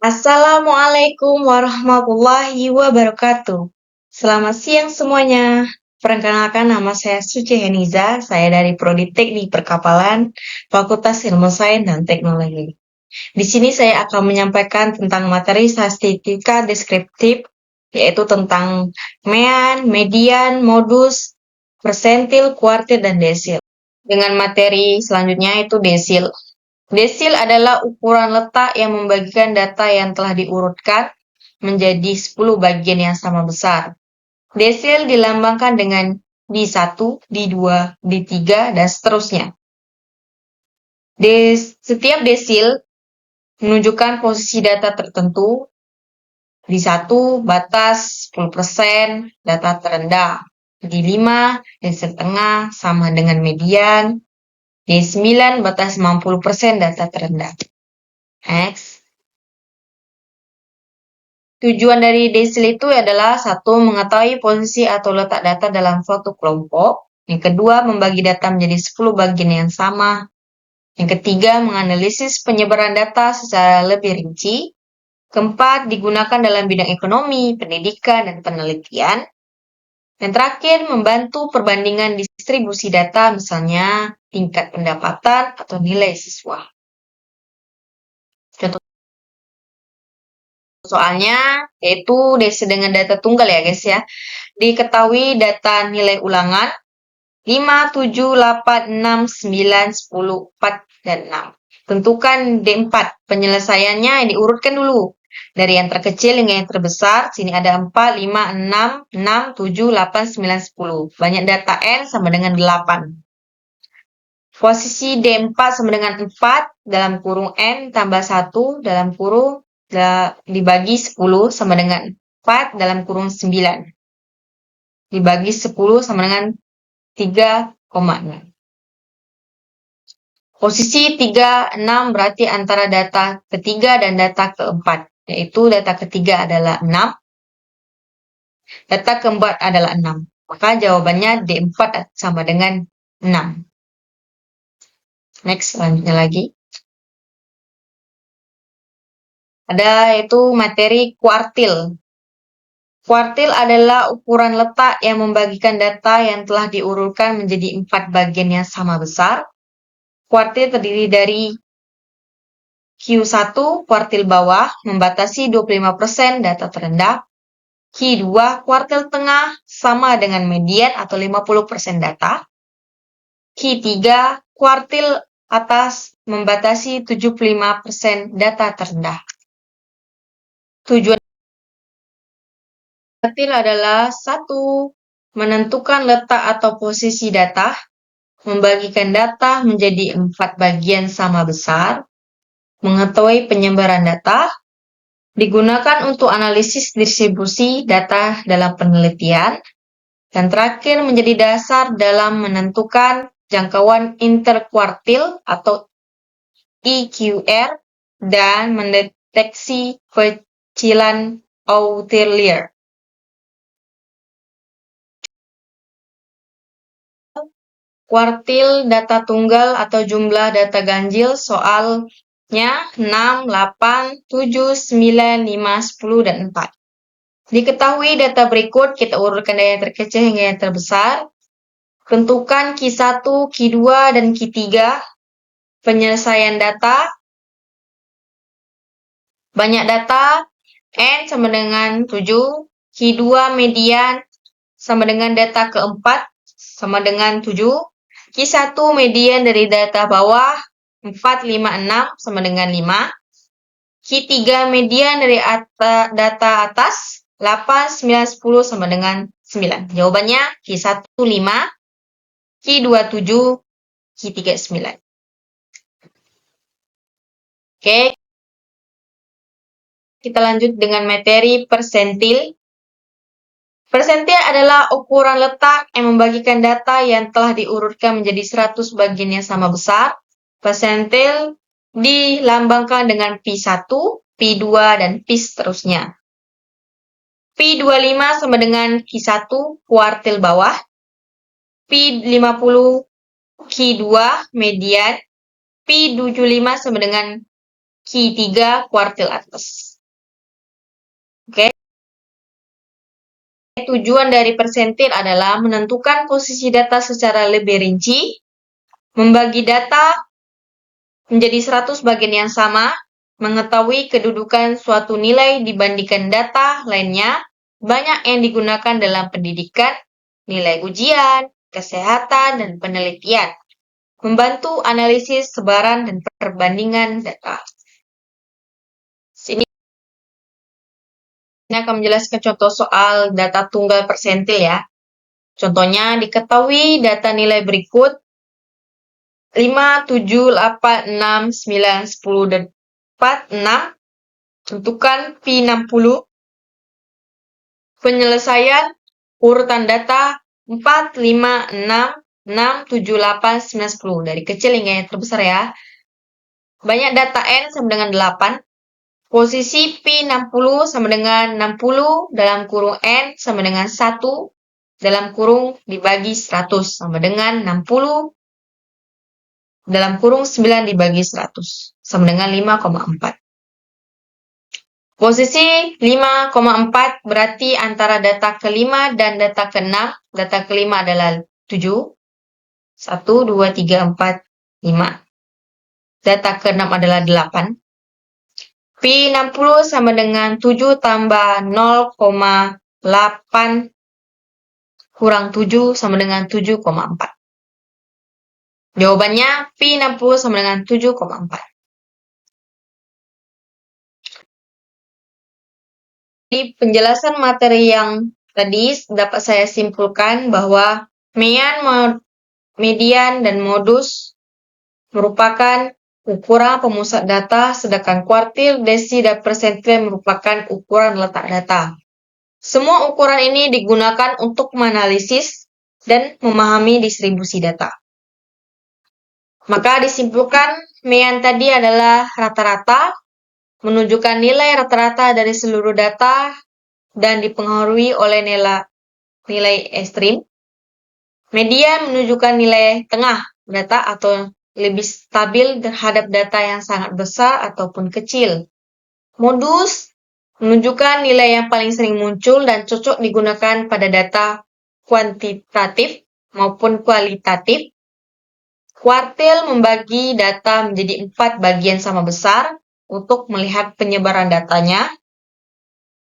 Assalamualaikum warahmatullahi wabarakatuh. Selamat siang semuanya. Perkenalkan nama saya Suci Heniza, saya dari Prodi Teknik Perkapalan, Fakultas Ilmu Sains dan Teknologi. Di sini saya akan menyampaikan tentang materi statistika deskriptif, yaitu tentang mean, median, modus, persentil, kuartil, dan desil. Dengan materi selanjutnya itu desil. Desil adalah ukuran letak yang membagikan data yang telah diurutkan menjadi 10 bagian yang sama besar. Desil dilambangkan dengan D1, D2, D3, dan seterusnya. Setiap desil menunjukkan posisi data tertentu. D1 batas 10% data terendah. D5 desil tengah sama dengan median. D9 batas 90% data terendah. Next. Tujuan dari desil itu adalah satu, mengetahui posisi atau letak data dalam suatu kelompok. Yang kedua, membagi data menjadi 10 bagian yang sama. Yang ketiga, menganalisis penyebaran data secara lebih rinci. Keempat, digunakan dalam bidang ekonomi, pendidikan, dan penelitian. Dan terakhir, membantu perbandingan distribusi data, misalnya tingkat pendapatan atau nilai siswa. Contoh soalnya yaitu desil dengan data tunggal ya guys ya. Diketahui data nilai ulangan 5, 7, 8, 6, 9, 10, 4, dan 6. Tentukan D4. Penyelesaiannya diurutkan dulu. Dari yang terkecil hingga yang terbesar. Sini ada 4, 5, 6, 6, 7, 8, 9, 10. Banyak data N sama dengan 8. Posisi D4 sama dengan 4 dalam kurung N tambah 1 dalam kurung dibagi 10 sama dengan 4 dalam kurung 9. Dibagi 10 sama dengan 3,6. Posisi 3, 6 berarti antara data ketiga dan data keempat. Yaitu data ketiga adalah 6. Data keempat adalah 6. Maka jawabannya D4 sama dengan 6. Next, selanjutnya lagi. Ada yaitu materi kuartil. Kuartil adalah ukuran letak yang membagikan data yang telah diurutkan menjadi 4 bagian yang sama besar. Kuartil terdiri dari Q1, kuartil bawah, membatasi 25% data terendah. Q2, kuartil tengah, sama dengan median atau 50% data. Q3, kuartil atas, membatasi 75% data terendah. Tujuan kuartil adalah 1. Menentukan letak atau posisi data, membagikan data menjadi 4 bagian sama besar, mengetahui penyebaran data, digunakan untuk analisis distribusi data dalam penelitian, dan terakhir menjadi dasar dalam menentukan jangkauan interkuartil atau EQR dan mendeteksi pecilan outlier. Kuartil data tunggal atau jumlah data ganjil, soalnya 6, 8, 7, 9, 5, 10, dan 4. Diketahui data berikut, kita urutkan dari yang terkecil hingga yang terbesar. Tentukan Q1, Q2, dan Q3. Penyelesaian data. Banyak data, N sama dengan 7. Q2 median sama dengan data keempat sama dengan 7. Q1 median dari data bawah 4, 5, 6 sama dengan 5. Q3 median dari data atas 8, 9, 10 sama dengan 9. Jawabannya Q1 5, Q2 7, Q3 9. Oke. Kita lanjut dengan materi persentil. Persentil adalah ukuran letak yang membagikan data yang telah diurutkan menjadi 100 bagian yang sama besar. Persentil dilambangkan dengan P1, P2, dan P seterusnya. P25 sama dengan Q1 kuartil bawah. P50 Q2 median. P75 sama dengan Q3 kuartil atas. Oke. Tujuan dari persentil adalah menentukan posisi data secara lebih rinci, membagi data menjadi 100 bagian yang sama, mengetahui kedudukan suatu nilai dibandingkan data lainnya, banyak yang digunakan dalam pendidikan, nilai ujian, kesehatan, dan penelitian. Membantu analisis sebaran dan perbandingan data. Sini akan menjelaskan contoh soal data tunggal persentil ya. Contohnya, diketahui data nilai berikut 5, 7, 8, 6, 9, 10, dan 4, 6. Tentukan P60. Penyelesaian urutan data 4, 5, 6, 6, 7, 8, 9, 10. Dari kecil hingga yang terbesar ya. Banyak data N sama dengan 8. Posisi P60 sama dengan 60 dalam kurung N sama dengan 1 dalam kurung dibagi 100 sama dengan 60 dalam kurung 9 dibagi 100 sama dengan 5,4. Posisi 5,4 berarti antara data ke-5 dan data ke-6. Data ke-5 adalah 7. 1, 2, 3, 4, 5. Data ke-6 adalah 8. P60 sama dengan 7 tambah 0,8 kurang 7 sama dengan 7,4. Jawabannya P60 sama dengan 7,4. Di penjelasan materi yang tadi dapat saya simpulkan bahwa median dan modus merupakan ukuran pemusat data, sedangkan kuartil, desi, dan persentil merupakan ukuran letak data. Semua ukuran ini digunakan untuk menganalisis dan memahami distribusi data. Maka disimpulkan, median tadi adalah rata-rata, menunjukkan nilai rata-rata dari seluruh data dan dipengaruhi oleh nilai ekstrim. Median menunjukkan nilai tengah data atau lebih stabil terhadap data yang sangat besar ataupun kecil. Modus menunjukkan nilai yang paling sering muncul dan cocok digunakan pada data kuantitatif maupun kualitatif. Kuartil membagi data menjadi 4 bagian sama besar untuk melihat penyebaran datanya.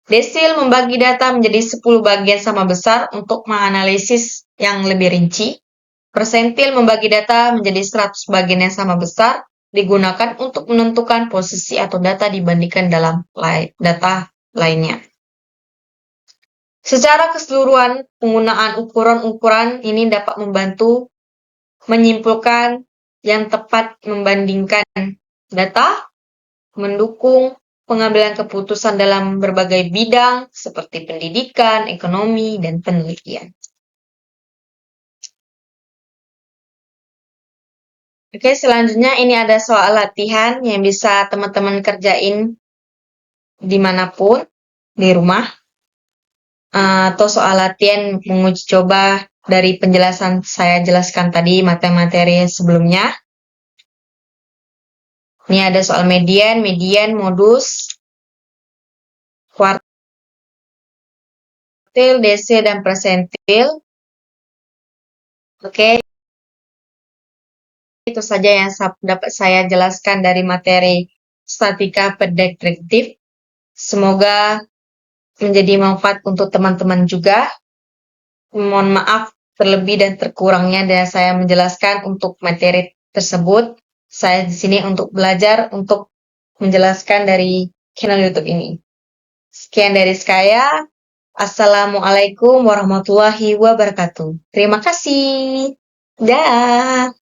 Desil membagi data menjadi 10 bagian sama besar untuk menganalisis yang lebih rinci. Persentil membagi data menjadi 100 bagian yang sama besar, digunakan untuk menentukan posisi atau data dibandingkan dalam data lainnya. Secara keseluruhan, penggunaan ukuran-ukuran ini dapat membantu menyimpulkan yang tepat membandingkan data, mendukung pengambilan keputusan dalam berbagai bidang seperti pendidikan, ekonomi, dan penelitian. Oke, selanjutnya ini ada soal latihan yang bisa teman-teman kerjain dimanapun, di rumah. Atau soal latihan menguji coba dari penjelasan saya jelaskan tadi, materi sebelumnya. Ini ada soal median, modus, kuartil, desi, dan persentil. Oke. Itu saja yang dapat saya jelaskan dari materi statika prediktif. Semoga menjadi manfaat untuk teman-teman juga. Mohon maaf terlebih dan terkurangnya dan saya menjelaskan untuk materi tersebut. Saya di sini untuk belajar untuk menjelaskan dari channel YouTube ini. Sekian dari saya. Assalamualaikum warahmatullahi wabarakatuh. Terima kasih. Dah.